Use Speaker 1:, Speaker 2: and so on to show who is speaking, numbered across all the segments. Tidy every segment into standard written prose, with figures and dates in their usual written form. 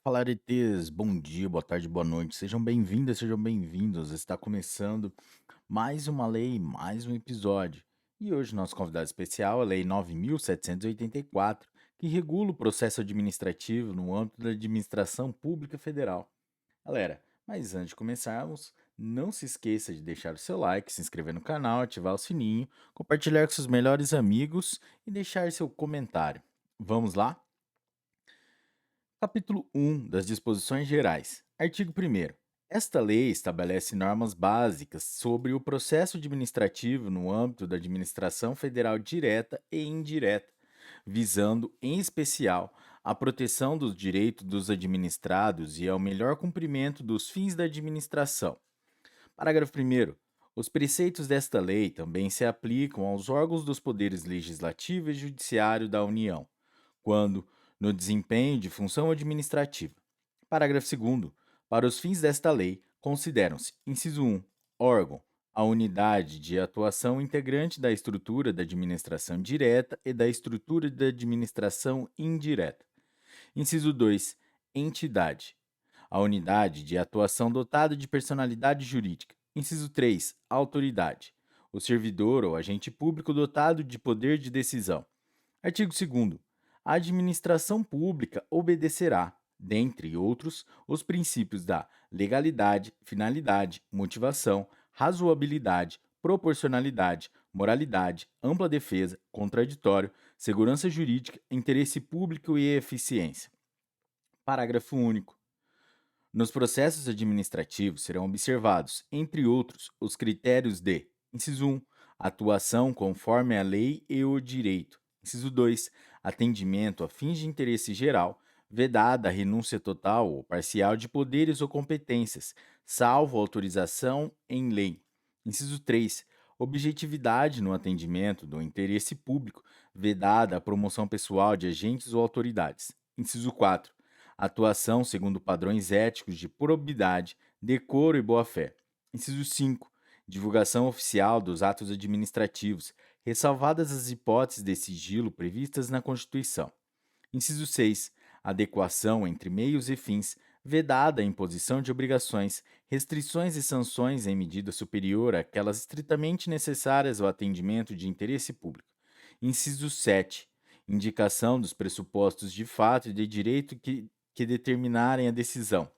Speaker 1: Fala, aretes, bom dia, boa tarde, boa noite. Sejam bem-vindas, sejam bem-vindos. Está começando mais uma lei, mais um episódio. E hoje nosso convidado especial é a Lei 9.784, que regula o processo administrativo no âmbito da administração pública federal. Galera, mas antes de começarmos, não se esqueça de deixar o seu like, se inscrever no canal, ativar o sininho, compartilhar com seus melhores amigos e deixar seu comentário. Vamos lá? Capítulo 1 das Disposições Gerais. Artigo 1º. Esta lei estabelece normas básicas sobre o processo administrativo no âmbito da administração federal direta e indireta, visando, em especial, a proteção dos direitos dos administrados e ao melhor cumprimento dos fins da administração. Parágrafo 1º. Os preceitos desta lei também se aplicam aos órgãos dos poderes legislativo e judiciário da União quando no desempenho de função administrativa. Parágrafo 2º. Para os fins desta lei, consideram-se: inciso 1, órgão, a unidade de atuação integrante da estrutura da administração direta e da estrutura da administração indireta. Inciso 2, entidade, a unidade de atuação dotada de personalidade jurídica. Inciso 3, autoridade, o servidor ou agente público dotado de poder de decisão. Artigo 2º. A administração pública obedecerá, dentre outros, os princípios da legalidade, finalidade, motivação, razoabilidade, proporcionalidade, moralidade, ampla defesa, contraditório, segurança jurídica, interesse público e eficiência. Parágrafo único. Nos processos administrativos serão observados, entre outros, os critérios de: inciso 1, atuação conforme a lei e o direito. Inciso 2, atendimento a fins de interesse geral, vedada a renúncia total ou parcial de poderes ou competências, salvo autorização em lei. Inciso 3, objetividade no atendimento do interesse público, vedada a promoção pessoal de agentes ou autoridades. Inciso 4, atuação segundo padrões éticos de probidade, decoro e boa-fé. Inciso 5. Divulgação oficial dos atos administrativos, ressalvadas as hipóteses de sigilo previstas na Constituição. Inciso 6. Adequação entre meios e fins, vedada a imposição de obrigações, restrições e sanções em medida superior àquelas estritamente necessárias ao atendimento de interesse público. Inciso 7. Indicação dos pressupostos de fato e de direito que determinarem a decisão.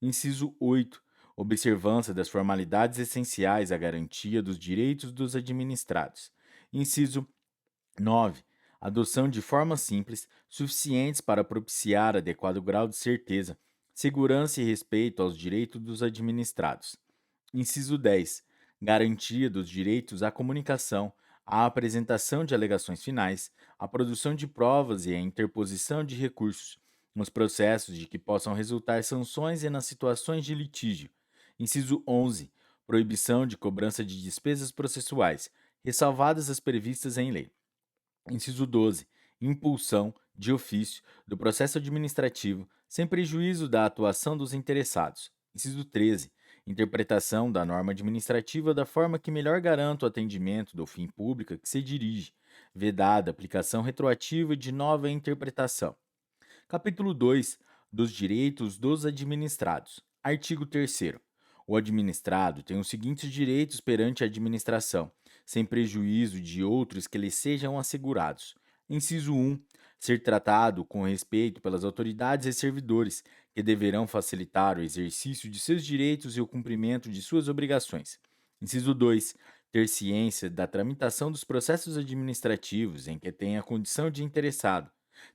Speaker 1: Inciso 8. Observância das formalidades essenciais à garantia dos direitos dos administrados. Inciso 9. Adoção de formas simples, suficientes para propiciar adequado grau de certeza, segurança e respeito aos direitos dos administrados. Inciso 10. Garantia dos direitos à comunicação, à apresentação de alegações finais, à produção de provas e à interposição de recursos, nos processos de que possam resultar sanções e nas situações de litígio. Inciso 11. Proibição de cobrança de despesas processuais, ressalvadas as previstas em lei. Inciso 12. Impulsão, de ofício, do processo administrativo, sem prejuízo da atuação dos interessados. Inciso 13. Interpretação da norma administrativa da forma que melhor garanta o atendimento do fim público a que se dirige, vedada a aplicação retroativa de nova interpretação. Capítulo 2 dos direitos dos administrados. Artigo 3º. O administrado tem os seguintes direitos perante a administração, sem prejuízo de outros que lhe sejam assegurados. Inciso 1. Ser tratado com respeito pelas autoridades e servidores, que deverão facilitar o exercício de seus direitos e o cumprimento de suas obrigações. Inciso 2. Ter ciência da tramitação dos processos administrativos em que tenha condição de interessado,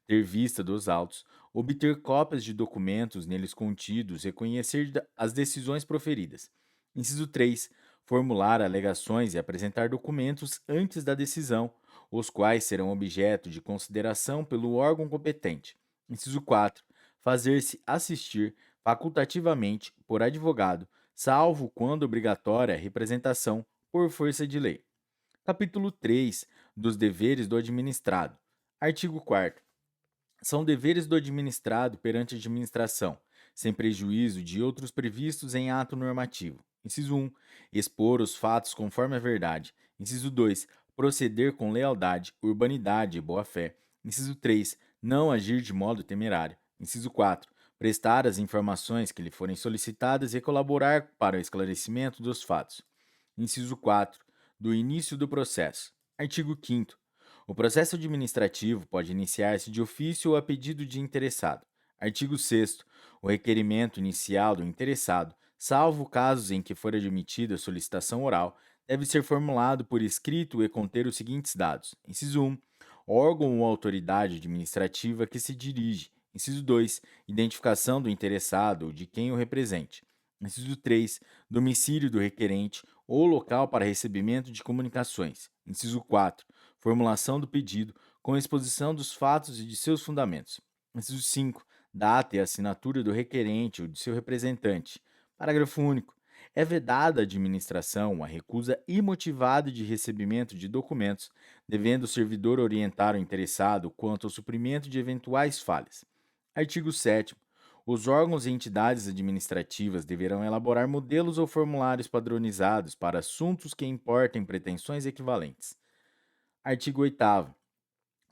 Speaker 1: ter vista dos autos, obter cópias de documentos neles contidos e conhecer as decisões proferidas. Inciso 3. Formular alegações e apresentar documentos antes da decisão, os quais serão objeto de consideração pelo órgão competente. Inciso 4. Fazer-se assistir facultativamente por advogado, salvo quando obrigatória a representação por força de lei. Capítulo 3 dos deveres do administrado. Artigo 4º. São deveres do administrado perante a administração, sem prejuízo de outros previstos em ato normativo. Inciso 1. Expor os fatos conforme a verdade. Inciso 2. Proceder com lealdade, urbanidade e boa-fé. Inciso 3. Não agir de modo temerário. Inciso 4. prestar as informações que lhe forem solicitadas e colaborar para o esclarecimento dos fatos. Inciso 4. Do início do processo. Artigo 5º. O processo administrativo pode iniciar-se de ofício ou a pedido de interessado. Artigo 6º. O requerimento inicial do interessado, salvo casos em que for admitida solicitação oral, deve ser formulado por escrito e conter os seguintes dados. Inciso 1. Órgão ou autoridade administrativa que se dirige. Inciso 2. Identificação do interessado ou de quem o represente. Inciso 3. Domicílio do requerente ou local para recebimento de comunicações. Inciso 4. Formulação do pedido com exposição dos fatos e de seus fundamentos. Inciso 5. Data e assinatura do requerente ou de seu representante. Parágrafo único. É vedada à administração a recusa imotivada de recebimento de documentos, devendo o servidor orientar o interessado quanto ao suprimento de eventuais falhas. Artigo 7º. Os órgãos e entidades administrativas deverão elaborar modelos ou formulários padronizados para assuntos que importem pretensões equivalentes. Artigo 8º.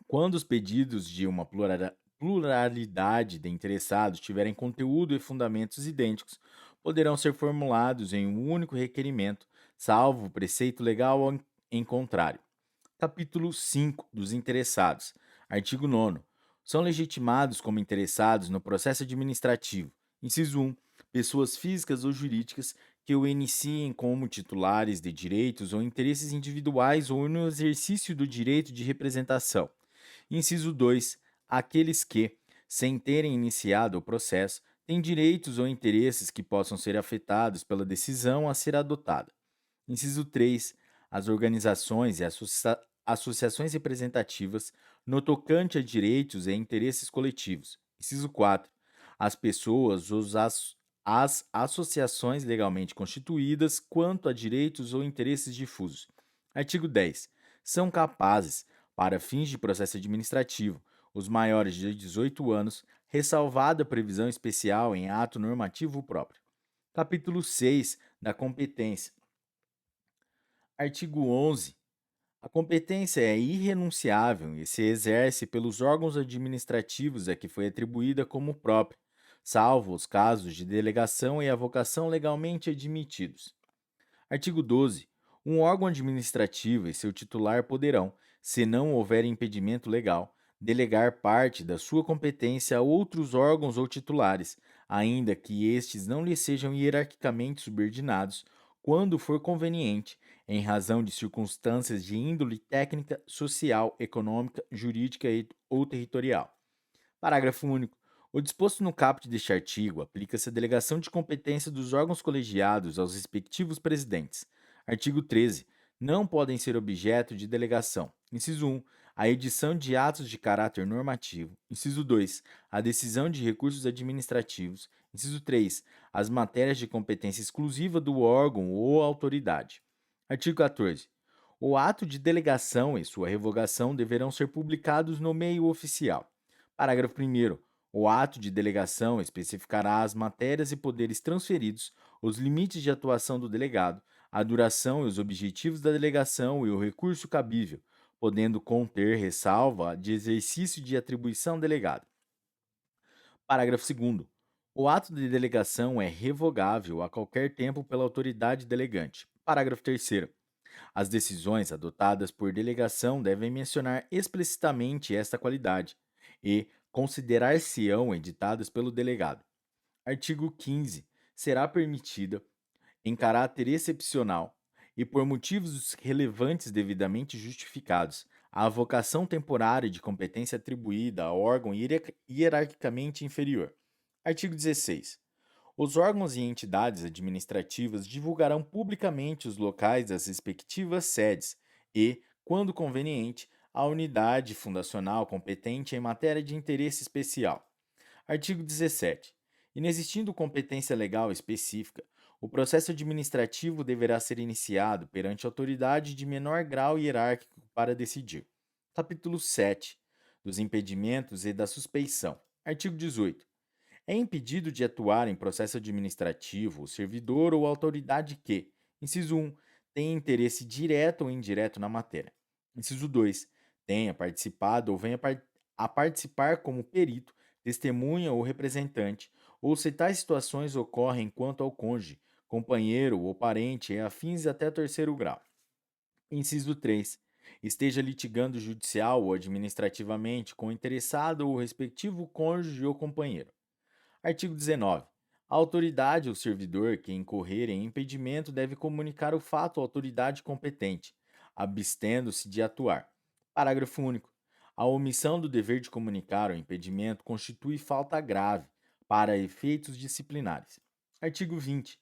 Speaker 1: Quando os pedidos de uma pluralidade de interessados tiverem conteúdo e fundamentos idênticos, poderão ser formulados em um único requerimento, salvo o preceito legal em contrário. Capítulo 5 dos interessados. Artigo 9º. São legitimados como interessados no processo administrativo. Inciso 1. Pessoas físicas ou jurídicas que o iniciem como titulares de direitos ou interesses individuais ou no exercício do direito de representação. Inciso 2. Aqueles que, sem terem iniciado o processo, têm direitos ou interesses que possam ser afetados pela decisão a ser adotada. Inciso 3. As organizações e associações representativas no tocante a direitos e interesses coletivos. Inciso 4. As pessoas ou as associações legalmente constituídas quanto a direitos ou interesses difusos. Artigo 10. São capazes, para fins de processo administrativo, os maiores de 18 anos, ressalvada a previsão especial em ato normativo próprio. Capítulo 6 da competência. Artigo 11. A competência é irrenunciável e se exerce pelos órgãos administrativos a que foi atribuída como própria, salvo os casos de delegação e avocação legalmente admitidos. Artigo 12. Um órgão administrativo e seu titular poderão, se não houver impedimento legal, delegar parte da sua competência a outros órgãos ou titulares, ainda que estes não lhe sejam hierarquicamente subordinados, quando for conveniente, em razão de circunstâncias de índole técnica, social, econômica, jurídica ou territorial. Parágrafo único. O disposto no caput deste artigo aplica-se à delegação de competência dos órgãos colegiados aos respectivos presidentes. Artigo 13. Não podem ser objeto de delegação. Inciso 1. A edição de atos de caráter normativo. Inciso 2. A decisão de recursos administrativos. Inciso 3. As matérias de competência exclusiva do órgão ou autoridade. Artigo 14. O ato de delegação e sua revogação deverão ser publicados no meio oficial. Parágrafo 1º. O ato de delegação especificará as matérias e poderes transferidos, os limites de atuação do delegado, a duração e os objetivos da delegação e o recurso cabível, podendo conter ressalva de exercício de atribuição delegada. Parágrafo 2º. O ato de delegação é revogável a qualquer tempo pela autoridade delegante. Parágrafo 3º. As decisões adotadas por delegação devem mencionar explicitamente esta qualidade e considerar-se-ão editadas pelo delegado. Artigo 15. Será permitida, em caráter excepcional e por motivos relevantes devidamente justificados, a avocação temporária de competência atribuída a órgão hierarquicamente inferior. Artigo 16. Os órgãos e entidades administrativas divulgarão publicamente os locais das respectivas sedes e, quando conveniente, a unidade fundacional competente em matéria de interesse especial. Artigo 17. Inexistindo competência legal específica, o processo administrativo deverá ser iniciado perante autoridade de menor grau hierárquico para decidir. Capítulo 7. Dos impedimentos e da suspeição. Artigo 18. É impedido de atuar em processo administrativo o servidor ou autoridade que, inciso 1, tenha interesse direto ou indireto na matéria. Inciso 2, tenha participado ou venha a participar como perito, testemunha ou representante, ou se tais situações ocorrem quanto ao cônjuge, companheiro ou parente e afins até terceiro grau. Inciso 3. Esteja litigando judicial ou administrativamente com o interessado ou respectivo cônjuge ou companheiro. Artigo 19. A autoridade ou servidor que incorrer em impedimento deve comunicar o fato à autoridade competente, abstendo-se de atuar. Parágrafo único. A omissão do dever de comunicar o impedimento constitui falta grave para efeitos disciplinares. Artigo 20.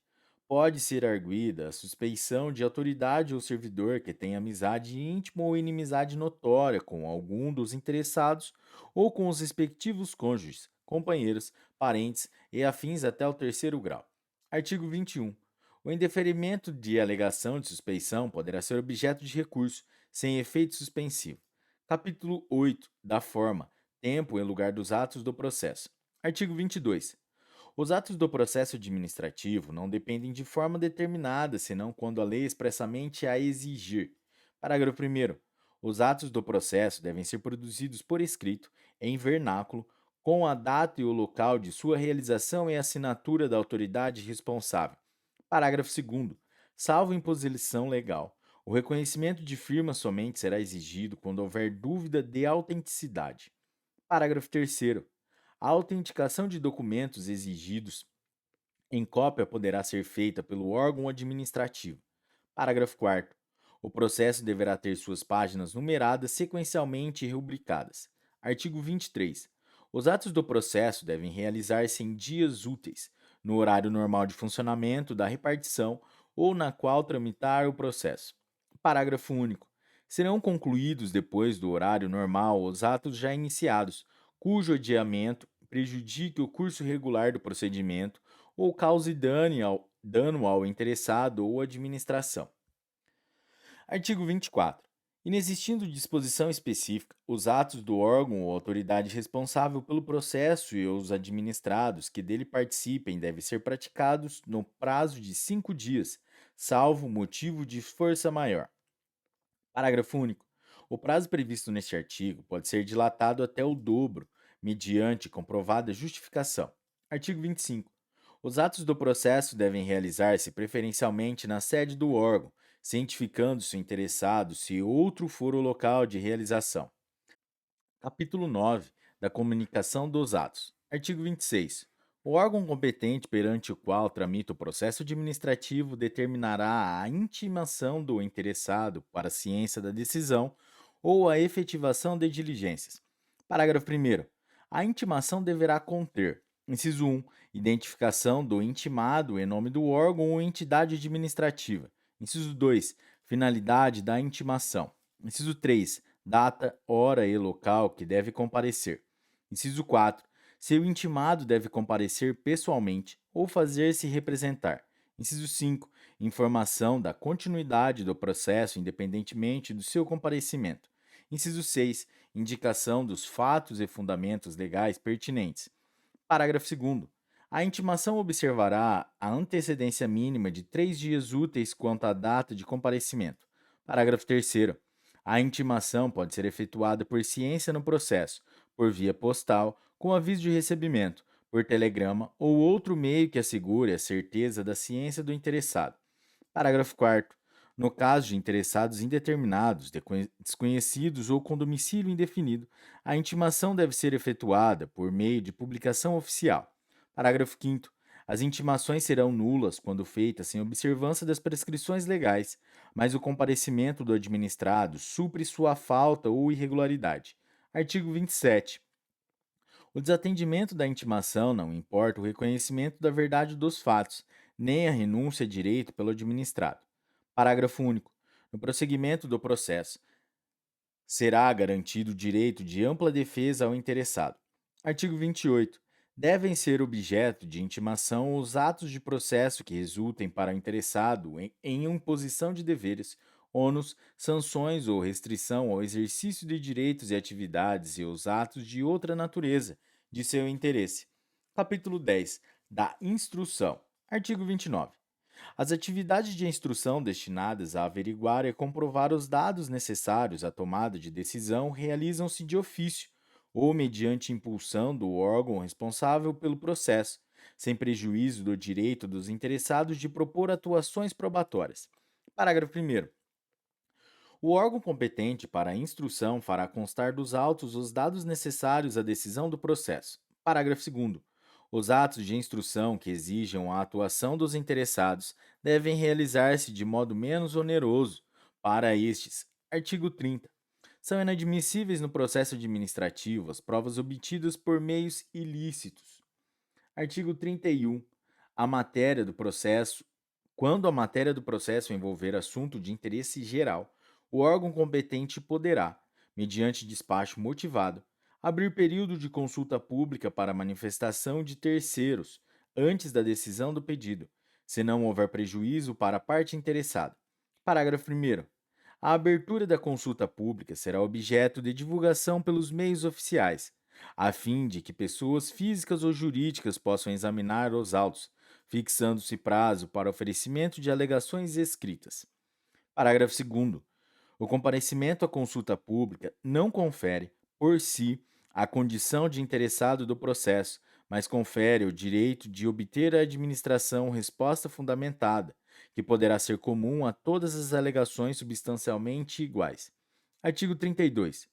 Speaker 1: Pode ser arguida a suspeição de autoridade ou servidor que tenha amizade íntima ou inimizade notória com algum dos interessados ou com os respectivos cônjuges, companheiros, parentes e afins até o terceiro grau. Artigo 21. O indeferimento de alegação de suspeição poderá ser objeto de recurso, sem efeito suspensivo. Capítulo 8. Da forma, tempo e lugar dos atos do processo. Artigo 22. Os atos do processo administrativo não dependem de forma determinada, senão quando a lei expressamente a exigir. Parágrafo 1º. Os atos do processo devem ser produzidos por escrito, em vernáculo, com a data e o local de sua realização e assinatura da autoridade responsável. Parágrafo 2º. Salvo imposição legal, o reconhecimento de firma somente será exigido quando houver dúvida de autenticidade. Parágrafo 3º. A autenticação de documentos exigidos em cópia poderá ser feita pelo órgão administrativo. Parágrafo 4º. O processo deverá ter suas páginas numeradas sequencialmente e rubricadas. Artigo 23. Os atos do processo devem realizar-se em dias úteis, no horário normal de funcionamento da repartição ou na qual tramitar o processo. Parágrafo único. Serão concluídos depois do horário normal os atos já iniciados, cujo adiamento prejudique o curso regular do procedimento ou cause dano ao interessado ou administração. Artigo 24. Inexistindo disposição específica, os atos do órgão ou autoridade responsável pelo processo e os administrados que dele participem devem ser praticados no prazo de 5 dias, salvo motivo de força maior. Parágrafo único. O prazo previsto neste artigo pode ser dilatado até o dobro, mediante comprovada justificação. Artigo 25. Os atos do processo devem realizar-se preferencialmente na sede do órgão, cientificando-se o interessado se outro for o local de realização. Capítulo 9. Da comunicação dos atos. Artigo 26. O órgão competente perante o qual tramita o processo administrativo determinará a intimação do interessado para a ciência da decisão ou a efetivação de diligências. Parágrafo 1º. A intimação deverá conter: inciso 1, identificação do intimado em nome do órgão ou entidade administrativa. Inciso 2, finalidade da intimação. Inciso 3, data, hora e local que deve comparecer. Inciso 4, se o intimado deve comparecer pessoalmente ou fazer-se representar. Inciso 5, informação da continuidade do processo independentemente do seu comparecimento. Inciso 6, indicação dos fatos e fundamentos legais pertinentes. Parágrafo 2º. A intimação observará a antecedência mínima de 3 dias úteis quanto à data de comparecimento. Parágrafo 3º. A intimação pode ser efetuada por ciência no processo, por via postal, com aviso de recebimento, por telegrama ou outro meio que assegure a certeza da ciência do interessado. Parágrafo 4º. No caso de interessados indeterminados, desconhecidos ou com domicílio indefinido, a intimação deve ser efetuada por meio de publicação oficial. Parágrafo 5º. As intimações serão nulas quando feitas sem observância das prescrições legais, mas o comparecimento do administrado supre sua falta ou irregularidade. Artigo 27. O desatendimento da intimação não importa o reconhecimento da verdade dos fatos, nem a renúncia a direito pelo administrado. Parágrafo único. No prosseguimento do processo, será garantido o direito de ampla defesa ao interessado. Artigo 28. Devem ser objeto de intimação os atos de processo que resultem para o interessado em imposição de deveres, ônus, sanções ou restrição ao exercício de direitos e atividades e os atos de outra natureza de seu interesse. Capítulo 10. Da instrução. Artigo 29. As atividades de instrução destinadas a averiguar e comprovar os dados necessários à tomada de decisão realizam-se de ofício ou mediante impulsão do órgão responsável pelo processo, sem prejuízo do direito dos interessados de propor atuações probatórias. Parágrafo primeiro. O órgão competente para a instrução fará constar dos autos os dados necessários à decisão do processo. Parágrafo segundo. Os atos de instrução que exijam a atuação dos interessados devem realizar-se de modo menos oneroso para estes. Artigo 30. São inadmissíveis no processo administrativo as provas obtidas por meios ilícitos. Artigo 31. A matéria do processo, quando a matéria do processo envolver assunto de interesse geral, o órgão competente poderá, mediante despacho motivado, abrir período de consulta pública para manifestação de terceiros antes da decisão do pedido, se não houver prejuízo para a parte interessada. Parágrafo primeiro. A abertura da consulta pública será objeto de divulgação pelos meios oficiais, a fim de que pessoas físicas ou jurídicas possam examinar os autos, fixando-se prazo para oferecimento de alegações escritas. Parágrafo segundo. O comparecimento à consulta pública não confere, por si, a condição de interessado do processo, mas confere o direito de obter à administração resposta fundamentada, que poderá ser comum a todas as alegações substancialmente iguais. Artigo 32.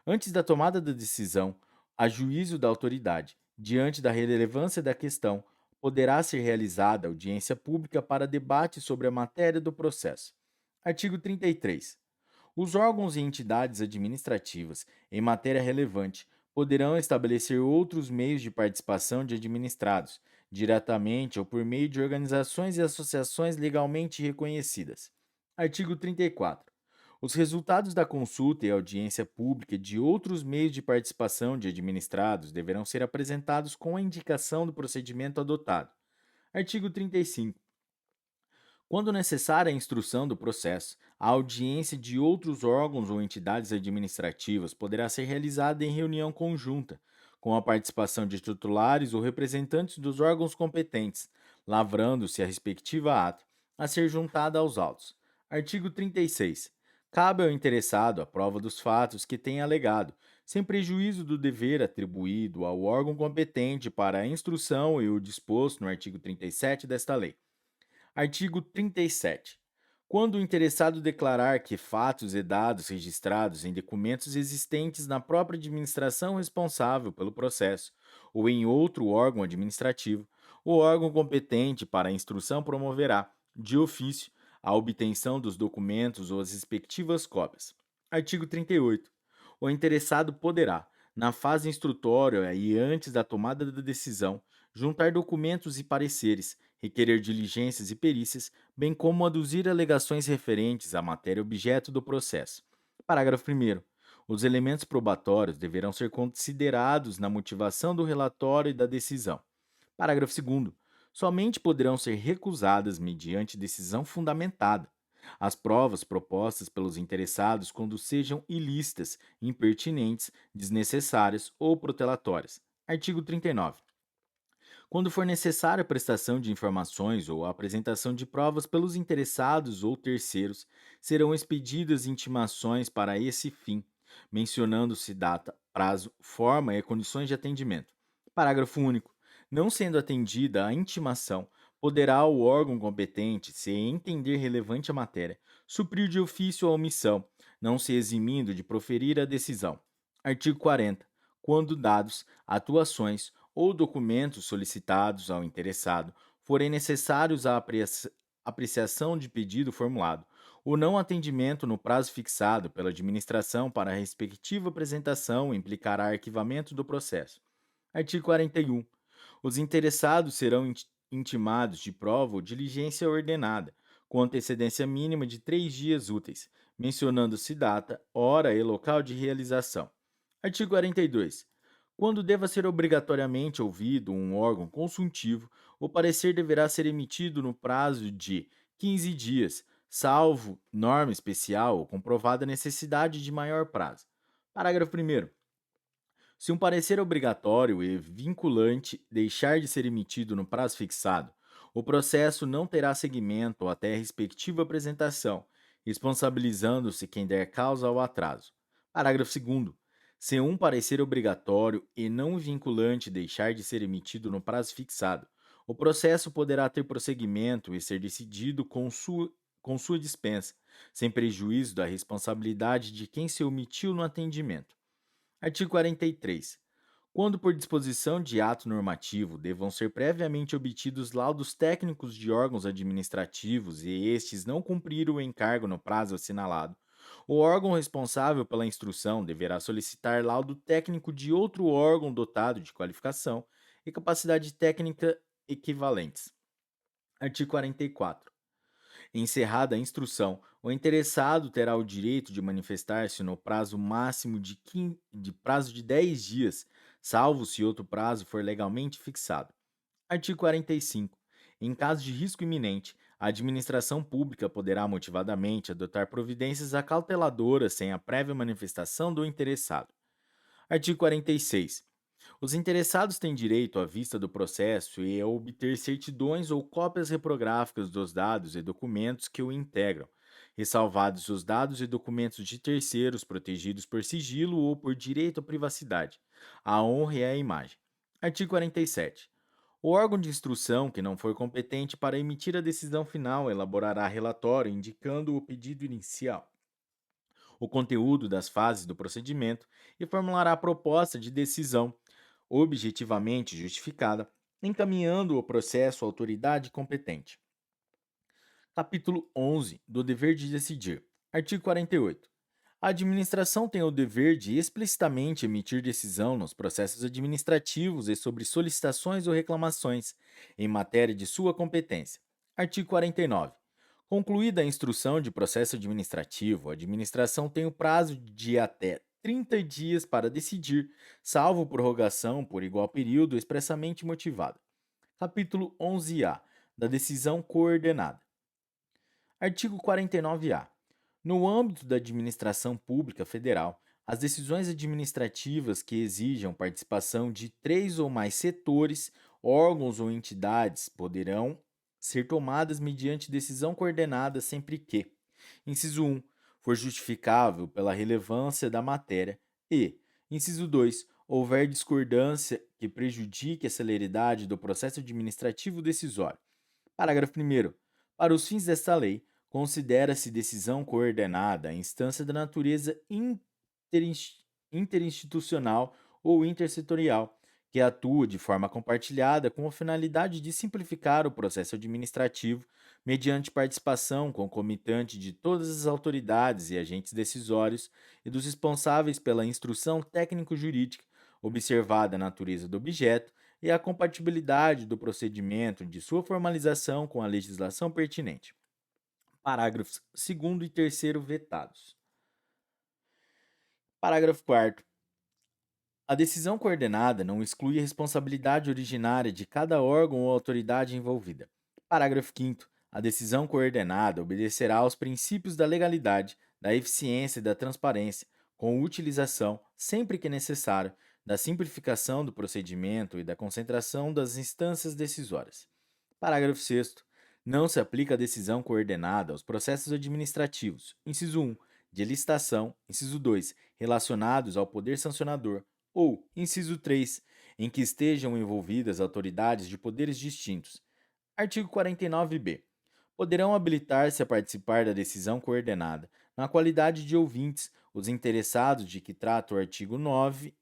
Speaker 1: Antes da tomada da decisão, a juízo da autoridade, diante da relevância da questão, poderá ser realizada audiência pública para debate sobre a matéria do processo. Artigo 33. Os órgãos e entidades administrativas, em matéria relevante, poderão estabelecer outros meios de participação de administrados, diretamente ou por meio de organizações e associações legalmente reconhecidas. Artigo 34. Os resultados da consulta e audiência pública e de outros meios de participação de administrados deverão ser apresentados com a indicação do procedimento adotado. Artigo 35. Quando necessária a instrução do processo, a audiência de outros órgãos ou entidades administrativas poderá ser realizada em reunião conjunta, com a participação de titulares ou representantes dos órgãos competentes, lavrando-se a respectiva ata a ser juntada aos autos. Artigo 36. Cabe ao interessado a prova dos fatos que tenha alegado, sem prejuízo do dever atribuído ao órgão competente para a instrução e o disposto no artigo 37 desta lei. Artigo 37. Quando o interessado declarar que fatos e dados registrados em documentos existentes na própria administração responsável pelo processo ou em outro órgão administrativo, o órgão competente para a instrução promoverá, de ofício, a obtenção dos documentos ou as respectivas cópias. Artigo 38. O interessado poderá, na fase instrutória e antes da tomada da decisão, juntar documentos e pareceres, requerer diligências e perícias, bem como aduzir alegações referentes à matéria objeto do processo. Parágrafo primeiro. Os elementos probatórios deverão ser considerados na motivação do relatório e da decisão. Parágrafo segundo. Somente poderão ser recusadas mediante decisão fundamentada as provas propostas pelos interessados quando sejam ilícitas, impertinentes, desnecessárias ou protelatórias. Artigo 39. Quando for necessária a prestação de informações ou a apresentação de provas pelos interessados ou terceiros, serão expedidas intimações para esse fim, mencionando-se data, prazo, forma e condições de atendimento. Parágrafo único. Não sendo atendida a intimação, poderá o órgão competente, se entender relevante a matéria, suprir de ofício a omissão, não se eximindo de proferir a decisão. Artigo 40. Quando dados, atuações ou documentos solicitados ao interessado forem necessários à apreciação de pedido formulado, o não atendimento no prazo fixado pela administração para a respectiva apresentação implicará arquivamento do processo. Artigo 41. Os interessados serão intimados de prova ou diligência ordenada, com antecedência mínima de 3 dias úteis, mencionando-se data, hora e local de realização. Artigo 42. Quando deva ser obrigatoriamente ouvido um órgão consultivo, o parecer deverá ser emitido no prazo de 15 dias, salvo norma especial ou comprovada necessidade de maior prazo. Parágrafo primeiro. Se um parecer obrigatório e vinculante deixar de ser emitido no prazo fixado, o processo não terá seguimento até a respectiva apresentação, responsabilizando-se quem der causa ao atraso. Parágrafo segundo. Se um parecer obrigatório e não vinculante deixar de ser emitido no prazo fixado, o processo poderá ter prosseguimento e ser decidido com sua dispensa, sem prejuízo da responsabilidade de quem se omitiu no atendimento. Artigo 43. Quando por disposição de ato normativo devam ser previamente obtidos laudos técnicos de órgãos administrativos e estes não cumpriram o encargo no prazo assinalado, o órgão responsável pela instrução deverá solicitar laudo técnico de outro órgão dotado de qualificação e capacidade técnica equivalentes. Artigo 44. Encerrada a instrução, o interessado terá o direito de manifestar-se no prazo máximo de prazo de 10 dias, salvo se outro prazo for legalmente fixado. Artigo 45. Em caso de risco iminente, a administração pública poderá motivadamente adotar providências acauteladoras sem a prévia manifestação do interessado. Artigo 46. Os interessados têm direito à vista do processo e a obter certidões ou cópias reprográficas dos dados e documentos que o integram, ressalvados os dados e documentos de terceiros protegidos por sigilo ou por direito à privacidade, à honra e à imagem. Artigo 47. O órgão de instrução que não for competente para emitir a decisão final elaborará relatório indicando o pedido inicial, o conteúdo das fases do procedimento e formulará a proposta de decisão objetivamente justificada, encaminhando o processo à autoridade competente. Capítulo 11 do dever de decidir. Artigo 48. A administração tem o dever de explicitamente emitir decisão nos processos administrativos e sobre solicitações ou reclamações em matéria de sua competência. Artigo 49. Concluída a instrução de processo administrativo, a administração tem o prazo de até 30 dias para decidir, salvo prorrogação por igual período expressamente motivada. Capítulo 11A da decisão coordenada. Artigo 49-A. No âmbito da administração pública federal, as decisões administrativas que exijam participação de três ou mais setores, órgãos ou entidades poderão ser tomadas mediante decisão coordenada sempre que: inciso 1, for justificável pela relevância da matéria e, inciso 2, houver discordância que prejudique a celeridade do processo administrativo decisório. Parágrafo 1º. Para os fins desta lei, considera-se decisão coordenada a instância da natureza interinstitucional ou intersetorial, que atua de forma compartilhada com a finalidade de simplificar o processo administrativo mediante participação concomitante de todas as autoridades e agentes decisórios e dos responsáveis pela instrução técnico-jurídica, observada a natureza do objeto e a compatibilidade do procedimento de sua formalização com a legislação pertinente. Parágrafos 2º e 3º vetados. Parágrafo 4º. A decisão coordenada não exclui a responsabilidade originária de cada órgão ou autoridade envolvida. Parágrafo 5º. A decisão coordenada obedecerá aos princípios da legalidade, da eficiência e da transparência, com utilização, sempre que necessário, da simplificação do procedimento e da concentração das instâncias decisórias. Parágrafo 6º. Não se aplica a decisão coordenada aos processos administrativos. Inciso 1, de licitação. Inciso 2, relacionados ao poder sancionador. Ou, inciso 3, em que estejam envolvidas autoridades de poderes distintos. Artigo 49b. Poderão habilitar-se a participar da decisão coordenada, na qualidade de ouvintes, os interessados de que trata o artigo 9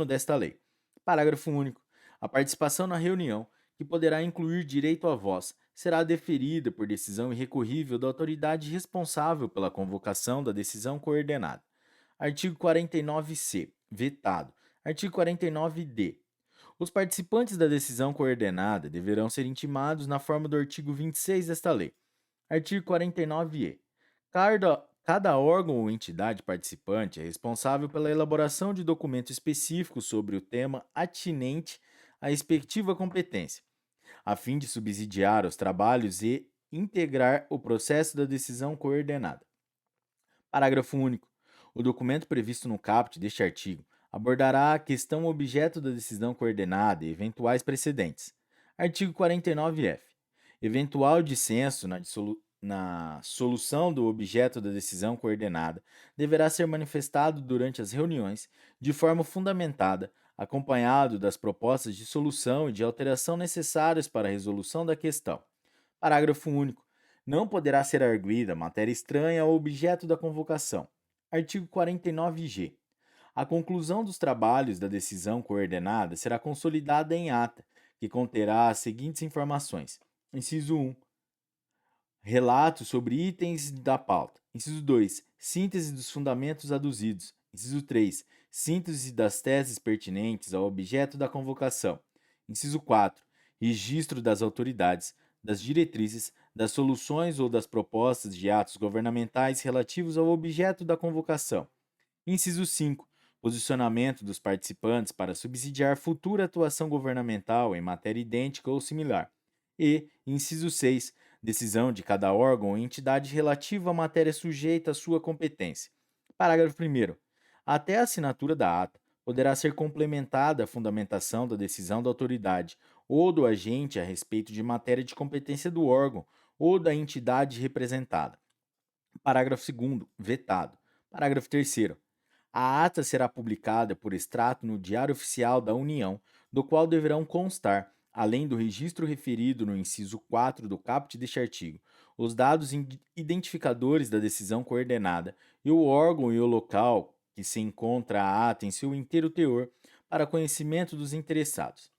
Speaker 1: desta lei. Parágrafo único. A participação na reunião, que poderá incluir direito à voz, será deferida por decisão irrecorrível da autoridade responsável pela convocação da decisão coordenada. Artigo 49c. Vetado. Artigo 49d. Os participantes da decisão coordenada deverão ser intimados na forma do artigo 26 desta lei. Artigo 49e. Cada órgão ou entidade participante é responsável pela elaboração de documento específico sobre o tema atinente à respectiva competência, a fim de subsidiar os trabalhos e integrar o processo da decisão coordenada. Parágrafo único. O documento previsto no caput deste artigo abordará a questão objeto da decisão coordenada e eventuais precedentes. Artigo 49-F. Eventual dissenso na solução do objeto da decisão coordenada deverá ser manifestado durante as reuniões de forma fundamentada, acompanhado das propostas de solução e de alteração necessárias para a resolução da questão. Parágrafo único. Não poderá ser arguída matéria estranha ao objeto da convocação. Artigo 49-G. A conclusão dos trabalhos da decisão coordenada será consolidada em ata, que conterá as seguintes informações: inciso 1, relato sobre itens da pauta. Inciso 2, síntese dos fundamentos aduzidos. Inciso 3, síntese das teses pertinentes ao objeto da convocação. Inciso 4, registro das autoridades, das diretrizes, das soluções ou das propostas de atos governamentais relativos ao objeto da convocação. Inciso 5, posicionamento dos participantes para subsidiar futura atuação governamental em matéria idêntica ou similar. E, inciso 6, decisão de cada órgão ou entidade relativa à matéria sujeita à sua competência. Parágrafo 1º. Até a assinatura da ata, poderá ser complementada a fundamentação da decisão da autoridade ou do agente a respeito de matéria de competência do órgão ou da entidade representada. Parágrafo 2º. Vetado. Parágrafo 3º. A ata será publicada por extrato no Diário Oficial da União, do qual deverão constar, além do registro referido no inciso 4 do caput deste artigo, os dados identificadores da decisão coordenada e o órgão e o local que se encontra a ata em seu inteiro teor, para conhecimento dos interessados.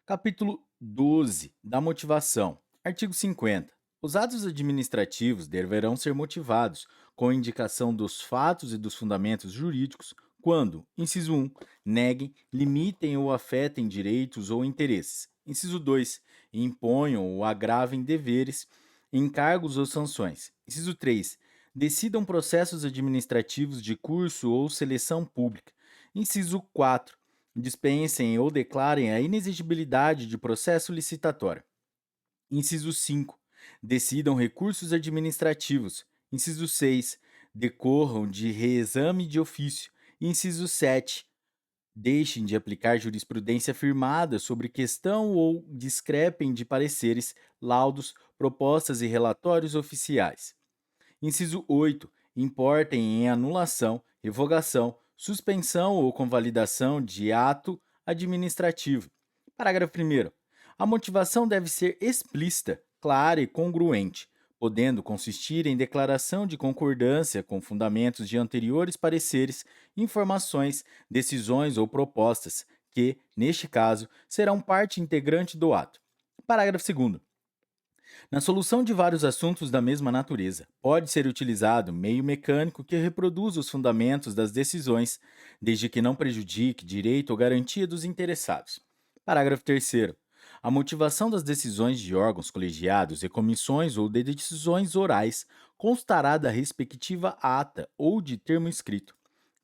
Speaker 1: Capítulo 12 da motivação. Artigo 50. Os atos administrativos deverão ser motivados com indicação dos fatos e dos fundamentos jurídicos quando, inciso 1, neguem, limitem ou afetem direitos ou interesses. Inciso 2, imponham ou agravem deveres, encargos ou sanções. Inciso 3, decidam processos administrativos de curso ou seleção pública. Inciso 4, dispensem ou declarem a inexigibilidade de processo licitatório. Inciso 5, decidam recursos administrativos. Inciso 6, decorram de reexame de ofício. Inciso 7, deixem de aplicar jurisprudência firmada sobre questão ou discrepem de pareceres, laudos, propostas e relatórios oficiais. Inciso 8, importem em anulação, revogação, suspensão ou convalidação de ato administrativo. Parágrafo 1º. A motivação deve ser explícita, clara e congruente, podendo consistir em declaração de concordância com fundamentos de anteriores pareceres, informações, decisões ou propostas, que, neste caso, serão parte integrante do ato. Parágrafo 2º. Na solução de vários assuntos da mesma natureza, pode ser utilizado meio mecânico que reproduza os fundamentos das decisões, desde que não prejudique direito ou garantia dos interessados. Parágrafo 3º. A motivação das decisões de órgãos colegiados e comissões ou de decisões orais constará da respectiva ata ou de termo escrito.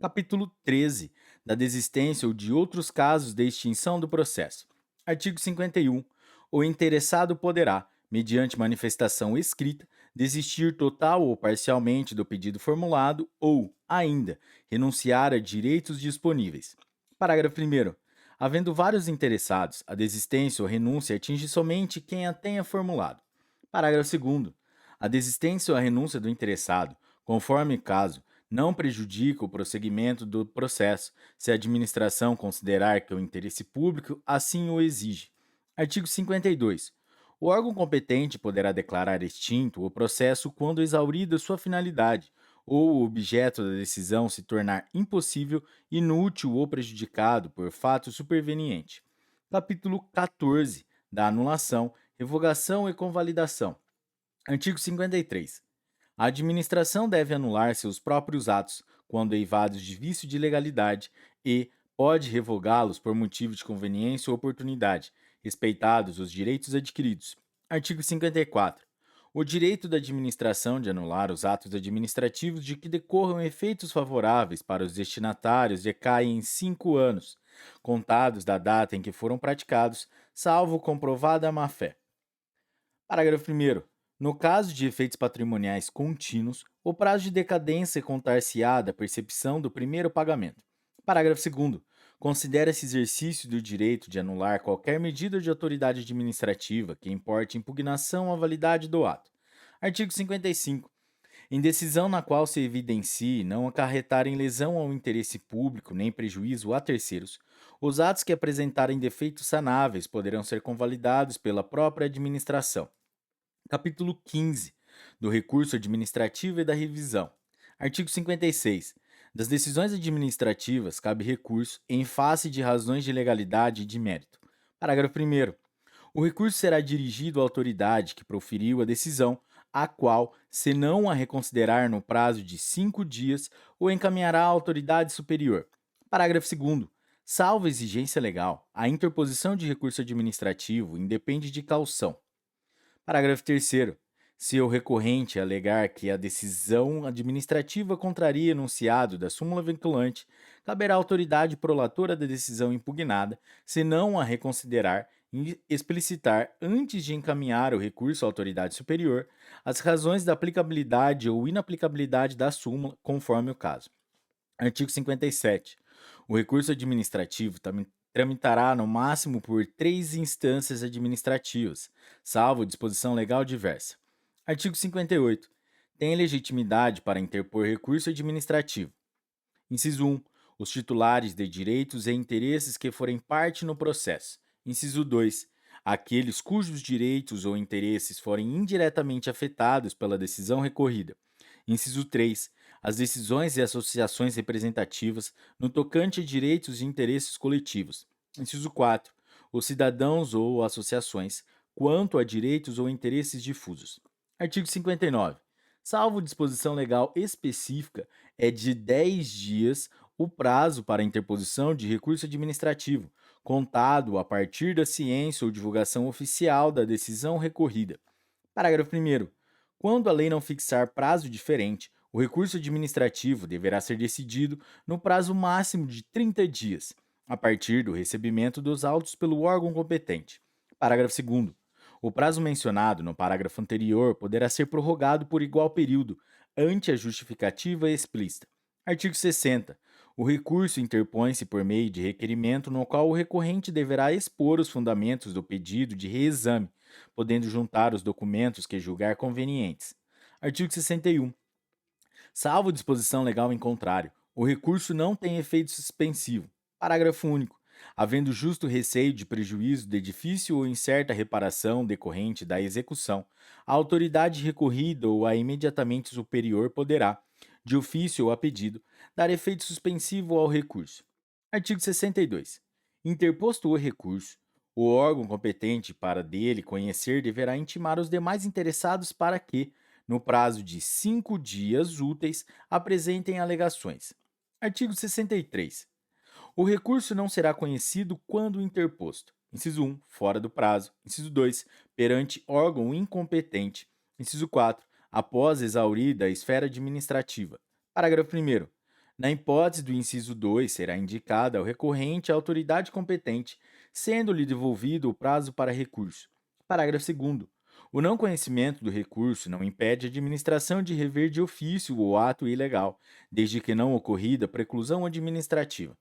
Speaker 1: Capítulo 13. Da desistência ou de outros casos de extinção do processo. Artigo 51. O interessado poderá, mediante manifestação escrita, desistir total ou parcialmente do pedido formulado ou, ainda, renunciar a direitos disponíveis. Parágrafo 1º. Havendo vários interessados, a desistência ou renúncia atinge somente quem a tenha formulado. Parágrafo 2º. A desistência ou a renúncia do interessado, conforme o caso, não prejudica o prosseguimento do processo, se a administração considerar que o interesse público assim o exige. Artigo 52. O órgão competente poderá declarar extinto o processo quando exaurida sua finalidade ou o objeto da decisão se tornar impossível, inútil ou prejudicado por fato superveniente. Capítulo 14 da anulação, revogação e convalidação. Artigo 53. A administração deve anular seus próprios atos quando eivados de vício de legalidade e pode revogá-los por motivo de conveniência ou oportunidade, respeitados os direitos adquiridos. Artigo 54. O direito da administração de anular os atos administrativos de que decorram efeitos favoráveis para os destinatários decai em 5 anos, contados da data em que foram praticados, salvo comprovada má-fé. Parágrafo 1º. No caso de efeitos patrimoniais contínuos, o prazo de decadência contar-se-á da percepção do primeiro pagamento. Parágrafo 2º. Considera-se exercício do direito de anular qualquer medida de autoridade administrativa que importe impugnação à validade do ato. Artigo 55. Em decisão na qual se evidencie não acarretarem lesão ao interesse público nem prejuízo a terceiros, os atos que apresentarem defeitos sanáveis poderão ser convalidados pela própria administração. Capítulo 15 do recurso administrativo e da revisão. Artigo 56. Das decisões administrativas cabe recurso em face de razões de legalidade e de mérito. Parágrafo primeiro. O recurso será dirigido à autoridade que proferiu a decisão, a qual, se não a reconsiderar no prazo de 5 dias, o encaminhará à autoridade superior. Parágrafo segundo. Salvo exigência legal, a interposição de recurso administrativo independe de caução. Parágrafo terceiro. Se o recorrente alegar que a decisão administrativa contraria enunciado da súmula vinculante, caberá à autoridade prolatora da decisão impugnada, se não a reconsiderar, explicitar, antes de encaminhar o recurso à autoridade superior, as razões da aplicabilidade ou inaplicabilidade da súmula, conforme o caso. Artigo 57. O recurso administrativo tramitará no máximo por 3 instâncias administrativas, salvo disposição legal diversa. Artigo 58. Tem legitimidade para interpor recurso administrativo. Inciso 1. Os titulares de direitos e interesses que forem parte no processo. Inciso 2. Aqueles cujos direitos ou interesses forem indiretamente afetados pela decisão recorrida. Inciso 3. As decisões e associações representativas no tocante a direitos e interesses coletivos. Inciso 4. Os cidadãos ou associações, quanto a direitos ou interesses difusos. Artigo 59. Salvo disposição legal específica, é de 10 dias o prazo para a interposição de recurso administrativo, contado a partir da ciência ou divulgação oficial da decisão recorrida. Parágrafo 1º. Quando a lei não fixar prazo diferente, o recurso administrativo deverá ser decidido no prazo máximo de 30 dias, a partir do recebimento dos autos pelo órgão competente. Parágrafo 2º. O prazo mencionado no parágrafo anterior poderá ser prorrogado por igual período, ante a justificativa explícita. Artigo 60. O recurso interpõe-se por meio de requerimento no qual o recorrente deverá expor os fundamentos do pedido de reexame, podendo juntar os documentos que julgar convenientes. Artigo 61. Salvo disposição legal em contrário, o recurso não tem efeito suspensivo. Parágrafo único. Havendo justo receio de prejuízo de difícil ou incerta reparação decorrente da execução, a autoridade recorrida ou a imediatamente superior poderá, de ofício ou a pedido, dar efeito suspensivo ao recurso. Artigo 62. Interposto o recurso, o órgão competente para dele conhecer deverá intimar os demais interessados para que, no prazo de 5 dias úteis, apresentem alegações. Artigo 63. O recurso não será conhecido quando interposto. Inciso 1, fora do prazo. Inciso 2, perante órgão incompetente. Inciso 4, após exaurida a esfera administrativa. Parágrafo 1º. Na hipótese do inciso 2, será indicada ao recorrente a autoridade competente, sendo-lhe devolvido o prazo para recurso. Parágrafo 2º. O não conhecimento do recurso não impede a administração de rever de ofício o ato ilegal, desde que não ocorrida preclusão administrativa.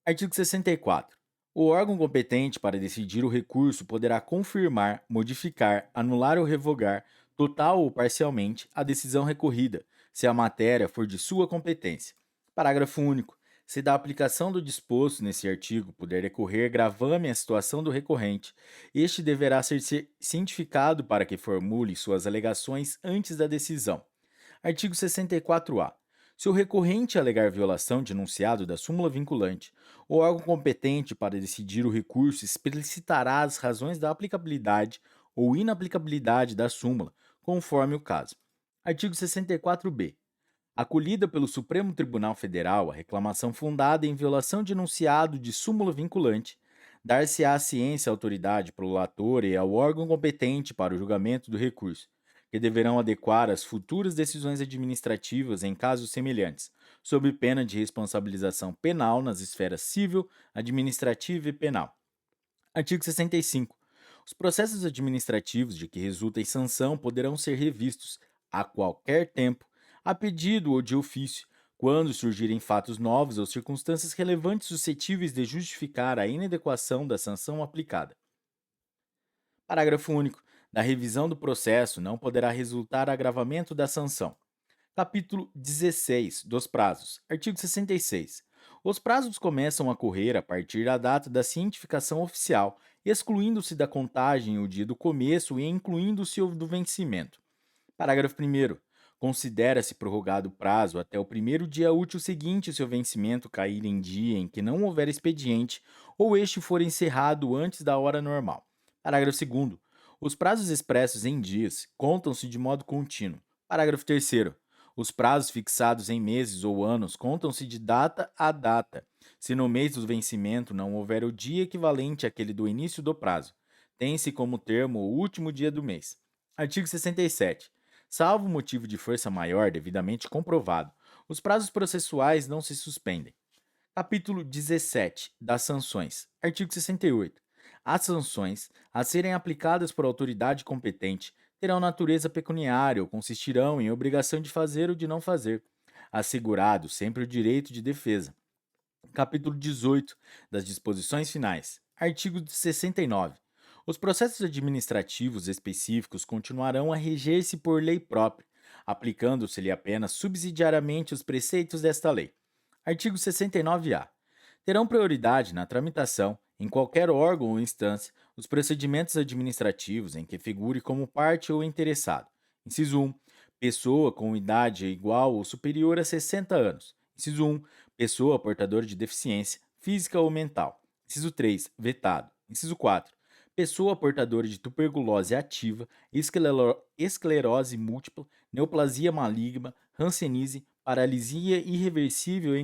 Speaker 1: Artigo 64. O órgão competente para decidir o recurso poderá confirmar, modificar, anular ou revogar, total ou parcialmente, a decisão recorrida, se a matéria for de sua competência. Parágrafo único. Se da aplicação do disposto nesse artigo puder decorrer gravame à situação do recorrente, este deverá ser cientificado para que formule suas alegações antes da decisão. Artigo 64-A. Se o recorrente alegar violação de enunciado da súmula vinculante, o órgão competente para decidir o recurso explicitará as razões da aplicabilidade ou inaplicabilidade da súmula, conforme o caso. Artigo 64-B. Acolhida pelo Supremo Tribunal Federal a reclamação fundada em violação de enunciado de súmula vinculante, dar-se-á ciência à autoridade prolatora e ao órgão competente para o julgamento do recurso, que deverão adequar as futuras decisões administrativas em casos semelhantes, sob pena de responsabilização penal nas esferas civil, administrativa e penal. Artigo 65. Os processos administrativos de que resultem sanção poderão ser revistos, a qualquer tempo, a pedido ou de ofício, quando surgirem fatos novos ou circunstâncias relevantes suscetíveis de justificar a inadequação da sanção aplicada. Parágrafo único. Da revisão do processo não poderá resultar agravamento da sanção. Capítulo 16 dos prazos. Artigo 66. Os prazos começam a correr a partir da data da cientificação oficial, excluindo-se da contagem o dia do começo e incluindo-se o do vencimento. Parágrafo 1º. Considera-se prorrogado o prazo até o primeiro dia útil seguinte se o vencimento cair em dia em que não houver expediente ou este for encerrado antes da hora normal. Parágrafo 2º. Os prazos expressos em dias contam-se de modo contínuo. Parágrafo 3º. Os prazos fixados em meses ou anos contam-se de data a data, se no mês do vencimento não houver o dia equivalente àquele do início do prazo. Tem-se como termo o último dia do mês. Artigo 67. Salvo motivo de força maior devidamente comprovado, os prazos processuais não se suspendem. Capítulo 17 das sanções. Artigo 68. As sanções, a serem aplicadas por autoridade competente, terão natureza pecuniária ou consistirão em obrigação de fazer ou de não fazer, assegurado sempre o direito de defesa. Capítulo 18 das disposições finais. Artigo 69. Os processos administrativos específicos continuarão a reger-se por lei própria, aplicando-se-lhe apenas subsidiariamente os preceitos desta lei. Artigo 69-A. Terão prioridade na tramitação, em qualquer órgão ou instância, os procedimentos administrativos em que figure como parte ou interessado. Inciso 1. Pessoa com idade igual ou superior a 60 anos. Inciso 1. Pessoa portadora de deficiência, física ou mental. Inciso 3. Vetado. Inciso 4. Pessoa portadora de tuberculose ativa, esclerose múltipla, neoplasia maligna, hanseníase, paralisia irreversível e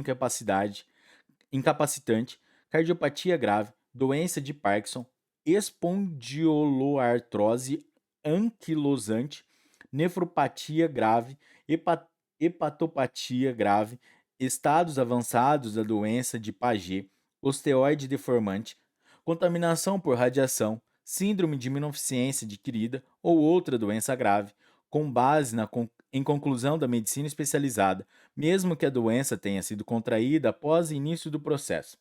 Speaker 1: incapacitante, cardiopatia grave, doença de Parkinson, espondiloartrose anquilosante, nefropatia grave, hepatopatia grave, estados avançados da doença de Paget, osteoide deformante, contaminação por radiação, síndrome de imunodeficiência adquirida ou outra doença grave, com base em conclusão da medicina especializada, mesmo que a doença tenha sido contraída após o início do processo.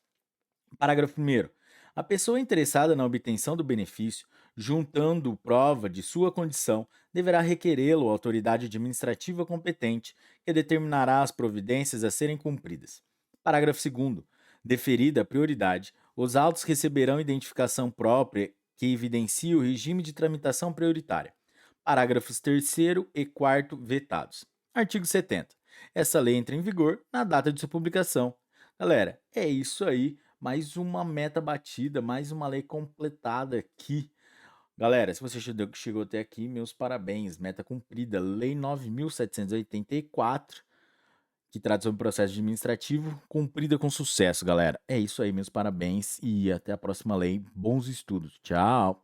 Speaker 1: Parágrafo 1º. A pessoa interessada na obtenção do benefício, juntando prova de sua condição, deverá requerê-lo à autoridade administrativa competente, que determinará as providências a serem cumpridas. Parágrafo 2º. Deferida a prioridade, os autos receberão identificação própria que evidencie o regime de tramitação prioritária. Parágrafos 3º e 4º vetados. Artigo 70. Essa lei entra em vigor na data de sua publicação. Galera, é isso aí. Mais uma meta batida, mais uma lei completada aqui. Galera, se você chegou até aqui, meus parabéns. Meta cumprida. Lei 9.784, que trata sobre processo administrativo, cumprida com sucesso, galera. É isso aí, meus parabéns. E até a próxima lei. Bons estudos. Tchau.